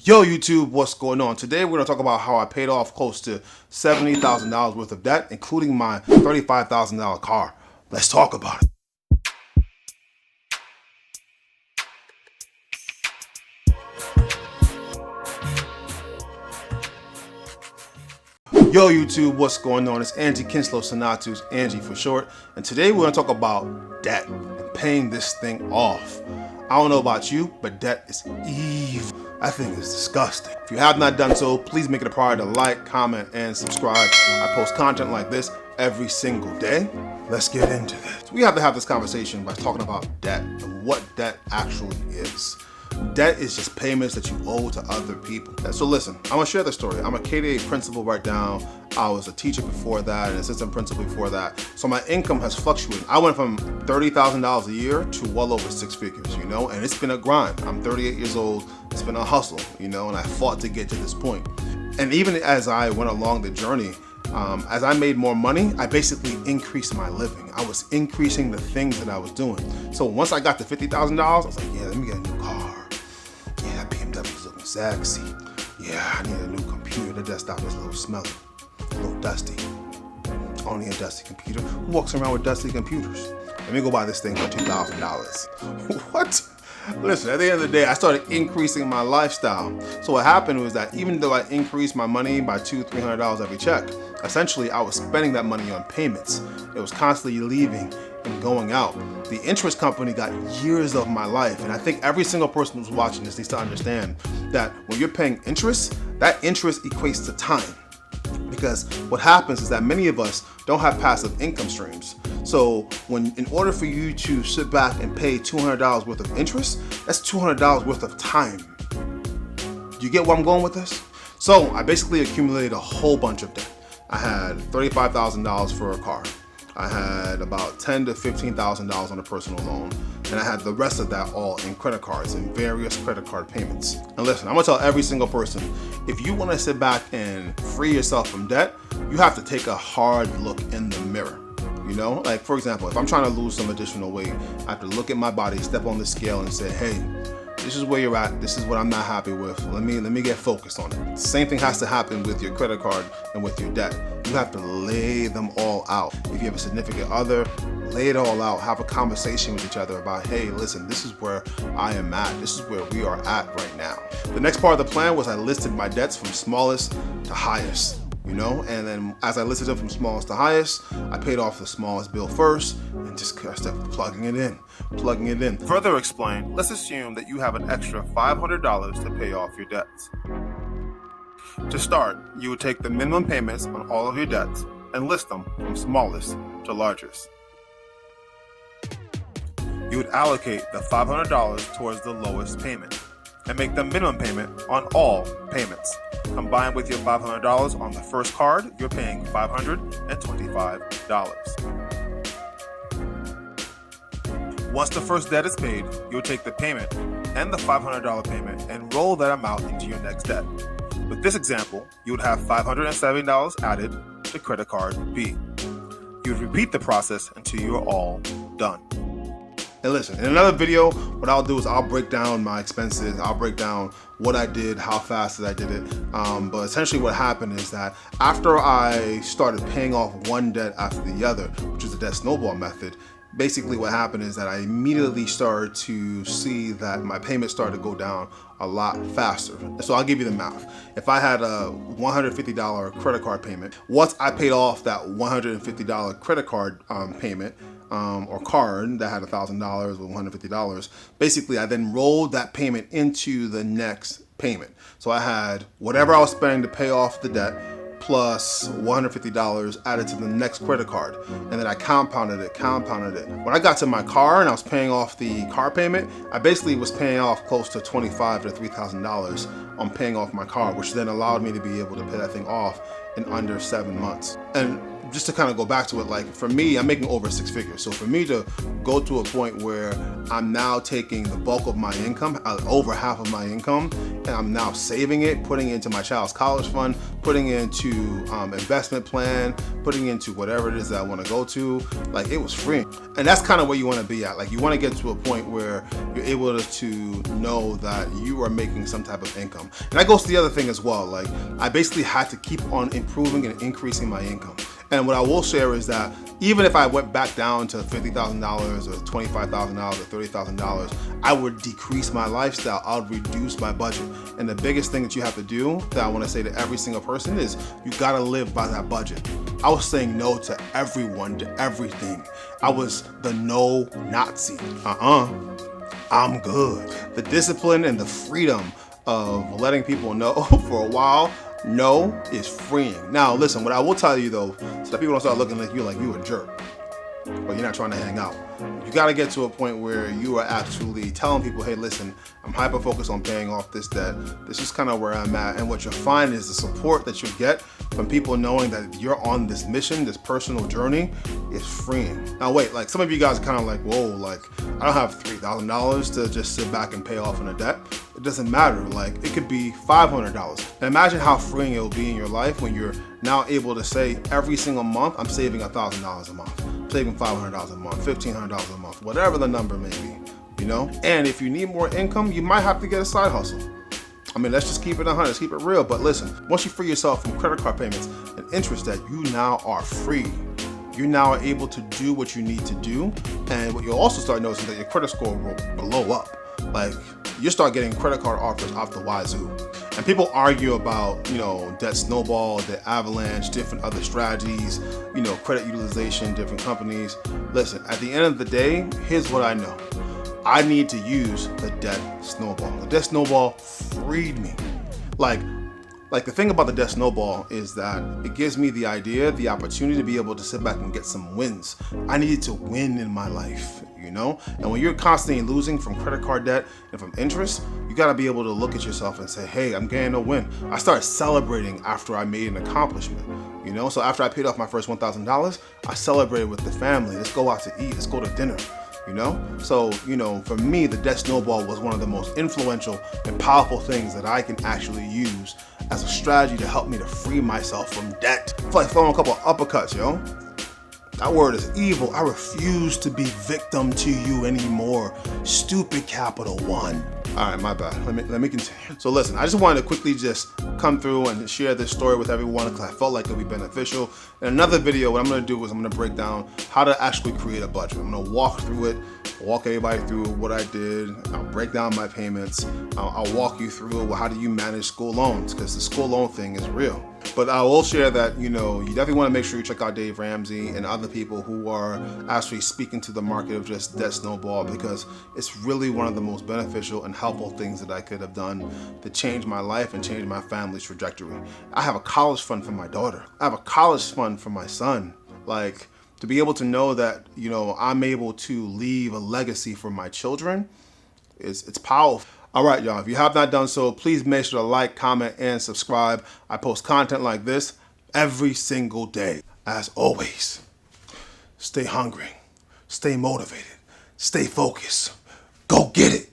Yo YouTube, what's going on? Today we're going to talk about how I paid off close to $70,000 worth of debt, including my $35,000 car. Let's talk about it. Yo YouTube, what's going on? It's Angikindslows Senatus, Angie for short, and today we're going to talk about debt and paying this thing off. I don't know about you, but debt is evil. I think it's disgusting. If you have not done so, please make it a priority to like, comment, and subscribe. I post content like this every single day. Let's get into this. We have to have this conversation by talking about debt and what debt actually is. Debt is just payments that you owe to other people. So listen, I'm gonna share the story. I'm a KDA principal right now. I was a teacher before that, an assistant principal before that. So my income has fluctuated. I went from $30,000 a year to well over six figures, you know, and it's been a grind. I'm 38 years old. It's been a hustle, you know, and I fought to get to this point. And even as I went along the journey, as I made more money, I basically increased my living. I was increasing the things that I was doing. So once I got to $50,000, I was like, yeah, let me get a new car. Yeah, that BMW's looking sexy. Yeah, I need a new computer. The desktop is a little smelly, a little dusty. Only a dusty computer. Who walks around with dusty computers? Let me go buy this thing for $2,000. What? Listen, at the end of the day, I started increasing my lifestyle. So what happened was that even though I increased my money by $200-300 every check, essentially I was spending that money on payments. It was constantly leaving and going out. The interest company got years of my life, and I think every single person who's watching this needs to understand that when you're paying interest, that interest equates to time. Because what happens is that many of us don't have passive income streams. So in order for you to sit back and pay $200 worth of interest, that's $200 worth of time. You get where I'm going with this? So I basically accumulated a whole bunch of debt. I had $35,000 for a car. I had about $10,000 to $15,000 on a personal loan, and I had the rest of that all in credit cards and various credit card payments. And listen, I'm gonna tell every single person, if you wanna sit back and free yourself from debt, you have to take a hard look in the mirror. You know, like for example, if I'm trying to lose some additional weight, I have to look at my body, step on the scale and say, hey, this is where you're at. This is what I'm not happy with. Let me get focused on it. Same thing has to happen with your credit card and with your debt. You have to lay them all out. If you have a significant other, lay it all out. Have a conversation with each other about, hey, listen, this is where I am at. This is where we are at right now. The next part of the plan was I listed my debts from smallest to highest. You know, and then as I listed them from smallest to highest, I paid off the smallest bill first and just started plugging it in. Further explained, let's assume that you have an extra $500 to pay off your debts. To start, you would take the minimum payments on all of your debts and list them from smallest to largest. You would allocate the $500 towards the lowest payment and make the minimum payment on all payments. Combined with your $500 on the first card, you're paying $525. Once the first debt is paid, you'll take the payment and the $500 payment and roll that amount into your next debt. With this example, you would have $570 added to credit card B. You would repeat the process until you're all done. And listen, in another video, what I'll do is I'll break down my expenses. I'll break down what I did, how fast I did it. But essentially what happened is that after I started paying off one debt after the other, which is the debt snowball method, basically what happened is that I immediately started to see that my payments started to go down a lot faster. So I'll give you the math. If I had a $150 credit card payment, once I paid off that $150 credit card payment, or card that had $1,000 with $150, basically I then rolled that payment into the next payment. So I had whatever I was spending to pay off the debt plus $150 added to the next credit card, and then I compounded it. When I got to my car and I was paying off the car payment, I basically was paying off close to $2,500 to $3,000 on paying off my car, which then allowed me to be able to pay that thing off in under 7 months. And just to kind of go back to it, like for me, I'm making over 6 figures. So for me to go to a point where I'm now taking the bulk of my income, over half of my income, and I'm now saving it, putting it into my child's college fund, putting it into investment plan, putting it into whatever it is that I want to go to, like it was free. And that's kind of where you want to be at. Like you want to get to a point where you're able to know that you are making some type of income. And that goes to the other thing as well. Like I basically had to keep on improving and increasing my income. And what I will share is that even if I went back down to $50,000 or $25,000 or $30,000, I would decrease my lifestyle. I would reduce my budget. And the biggest thing that you have to do that I want to say to every single person is you got to live by that budget. I was saying no to everyone, to everything. I was the no Nazi. I'm good. The discipline and the freedom of letting people know for a while, no is freeing. Now listen, what I will tell you though, so that people don't start looking like you a jerk, or you're not trying to hang out. You got to get to a point where you are actually telling people, hey, listen, I'm hyper focused on paying off this debt. This is kind of where I'm at. And what you'll find is the support that you get from people knowing that you're on this mission, this personal journey, is freeing. Now wait, like some of you guys are kind of like, whoa, like I don't have $3,000 to just sit back and pay off on a debt. It doesn't matter. Like it could be $500. And imagine how freeing it will be in your life when you're now able to say every single month, I'm saving $1,000 a month. Saving $500 a month, $1,500 a month, whatever the number may be, you know? And if you need more income, you might have to get a side hustle. I mean, let's just keep it 100, let's keep it real. But listen, once you free yourself from credit card payments and interest debt, you now are free. You now are able to do what you need to do. And what you'll also start noticing that your credit score will blow up. Like you start getting credit card offers off the wazoo. And people argue about, you know, debt snowball, debt avalanche, different other strategies, you know, credit utilization, different companies. Listen, at the end of the day, here's what I know. I need to use the debt snowball. The debt snowball freed me. Like the thing about the debt snowball is that it gives me the idea, the opportunity to be able to sit back and get some wins. I needed to win in my life, you know? And when you're constantly losing from credit card debt and from interest, you gotta be able to look at yourself and say, hey, I'm getting a win. I started celebrating after I made an accomplishment, you know? So after I paid off my first $1,000, I celebrated with the family. Let's go out to eat, let's go to dinner. You know? So, you know, for me, the debt snowball was one of the most influential and powerful things that I can actually use as a strategy to help me to free myself from debt. It's like throwing a couple of uppercuts, yo. That word is evil. I refuse to be victim to you anymore. Stupid capital one. All right, my bad. Let me continue. So listen, I just wanted to quickly just come through and share this story with everyone because I felt like it would be beneficial. In another video, what I'm gonna do is I'm gonna break down how to actually create a budget. I'm gonna walk through it, walk everybody through what I did. I'll break down my payments. I'll walk you through how do you manage school loans, because the school loan thing is real. But I will share that, you know, you definitely want to make sure you check out Dave Ramsey and other people who are actually speaking to the market of just debt snowball, because it's really one of the most beneficial and helpful things that I could have done to change my life and change my family's trajectory. I have a college fund for my daughter. I have a college fund for my son. Like, to be able to know that, you know, I'm able to leave a legacy for my children, it's powerful. All right, y'all, if you have not done so, please make sure to like, comment, and subscribe. I post content like this every single day. As always, stay hungry, stay motivated, stay focused. Go get it.